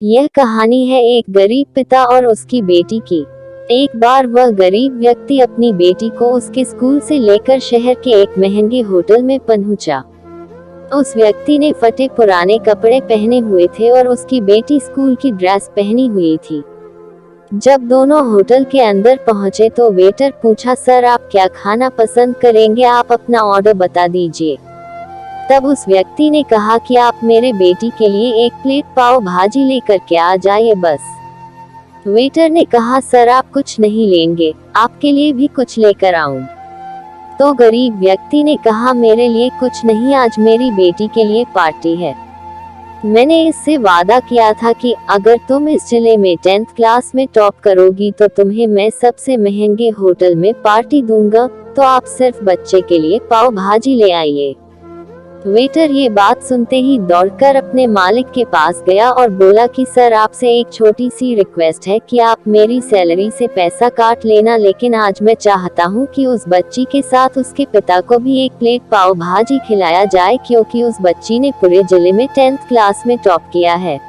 यह कहानी है एक गरीब पिता और उसकी बेटी की। एक बार वह गरीब व्यक्ति अपनी बेटी को उसके स्कूल से लेकर शहर के एक महंगे होटल में पहुंचा। उस व्यक्ति ने फटे पुराने कपड़े पहने हुए थे और उसकी बेटी स्कूल की ड्रेस पहनी हुई थी। जब दोनों होटल के अंदर पहुंचे तो वेटर पूछा, सर आप क्या खाना पसंद करेंगे, आप अपना ऑर्डर बता दीजिए। तब उस व्यक्ति ने कहा कि आप मेरे बेटी के लिए एक प्लेट पाव भाजी लेकर के आ जाइए बस। वेटर ने कहा, सर आप कुछ नहीं लेंगे, आपके लिए भी कुछ लेकर आऊं? तो गरीब व्यक्ति ने कहा, मेरे लिए कुछ नहीं, आज मेरी बेटी के लिए पार्टी है। मैंने इससे वादा किया था कि अगर तुम इस जिले में 10th क्लास में टॉप करोगी तो तुम्हें मैं सबसे महंगे होटल में पार्टी दूंगा, तो आप सिर्फ बच्चे के लिए पाव भाजी ले आइए। वेटर ये बात सुनते ही दौड़कर अपने मालिक के पास गया और बोला कि सर आपसे एक छोटी सी रिक्वेस्ट है कि आप मेरी सैलरी से पैसा काट लेना, लेकिन आज मैं चाहता हूँ कि उस बच्ची के साथ उसके पिता को भी एक प्लेट पाव भाजी खिलाया जाए, क्योंकि उस बच्ची ने पूरे जिले में 10th क्लास में टॉप किया है।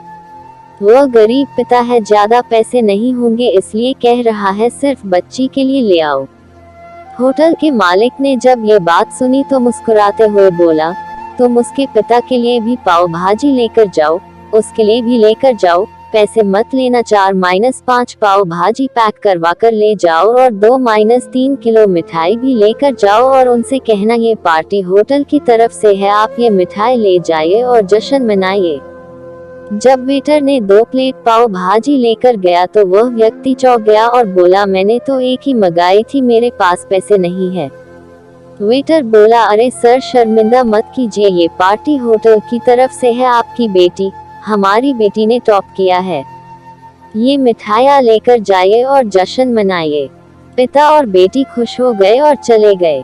वह गरीब पिता है, ज्यादा पैसे नहीं होंगे, इसलिए कह रहा है सिर्फ बच्ची के लिए ले आओ। होटल के मालिक ने जब ये बात सुनी तो मुस्कुराते हुए बोला, तुम उसके पिता के लिए भी पाव भाजी लेकर जाओ, उसके लिए भी लेकर जाओ, पैसे मत लेना, 4-5 पाव भाजी पैक करवा कर ले जाओ और 2-3 किलो मिठाई भी लेकर जाओ और उनसे कहना ये पार्टी होटल की तरफ से है, आप ये मिठाई ले जाइए और जश्न मनाइए। जब वेटर ने 2 प्लेट पाव भाजी लेकर गया तो वह व्यक्ति चौंक गया और बोला, मैंने तो एक ही मंगाई थी, मेरे पास पैसे नहीं है। वेटर बोला, अरे सर शर्मिंदा मत कीजिए, ये पार्टी होटल की तरफ से है, आपकी बेटी, हमारी बेटी ने टॉप किया है, ये मिठाइयाँ लेकर जाइए और जश्न मनाइए। पिता और बेटी खुश हो गए और चले गए।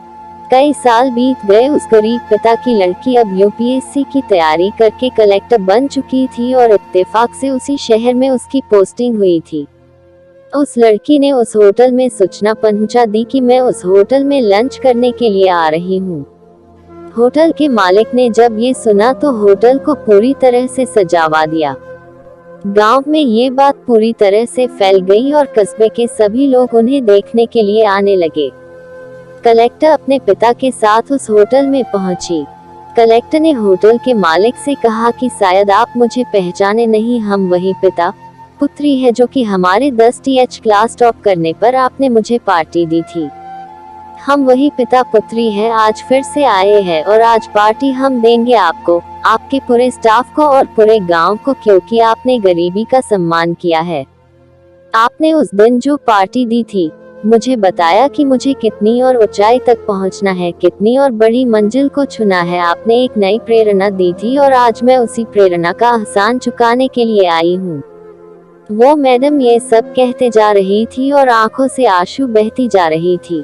कई साल बीत गए। उस गरीब पिता की लड़की अब यूपीएससी की तैयारी करके कलेक्टर बन चुकी थी और इत्तेफाक से उसी शहर में उसकी पोस्टिंग हुई थी। उस लड़की ने उस होटल में सूचना पहुंचा दी कि मैं उस होटल में लंच करने के लिए आ रही हूँ। होटल के मालिक ने जब ये सुना तो होटल को पूरी तरह से सजावा दिया। गांव में ये बात पूरी तरह से फैल गई और कस्बे के सभी लोग उन्हें देखने के लिए आने लगे। कलेक्टर अपने पिता के साथ उस होटल में पहुंची। कलेक्टर ने होटल के मालिक से कहा कि शायद आप मुझे पहचाने नहीं, हम वही पिता पुत्री है जो कि हमारे 10th क्लास टॉप करने पर आपने मुझे पार्टी दी थी। हम वही पिता पुत्री हैं, आज फिर से आए हैं और आज पार्टी हम देंगे आपको, आपके पूरे स्टाफ को और पूरे गांव को, क्योंकि आपने गरीबी का सम्मान किया है। आपने उस दिन जो पार्टी दी थी, मुझे बताया कि मुझे कितनी और ऊंचाई तक पहुंचना है, कितनी और बड़ी मंजिल को छूना है। आपने एक नई प्रेरणा दी थी और आज मैं उसी प्रेरणा का एहसान चुकाने के लिए आई हूँ। वो मैडम ये सब कहते जा रही थी और आंखों से आंसू बहती जा रही थी।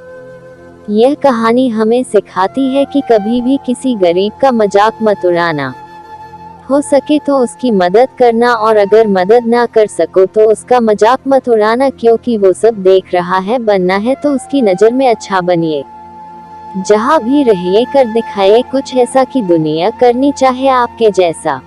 यह कहानी हमें सिखाती है कि कभी भी किसी गरीब का मजाक मत उड़ाना। हो सके तो उसकी मदद करना और अगर मदद ना कर सको तो उसका मजाक मत उड़ाना, क्योंकि वो सब देख रहा है। बनना है तो उसकी नजर में अच्छा बनिए। जहाँ भी रहिए कर दिखाइए कुछ ऐसा कि दुनिया करनी चाहे आपके जैसा।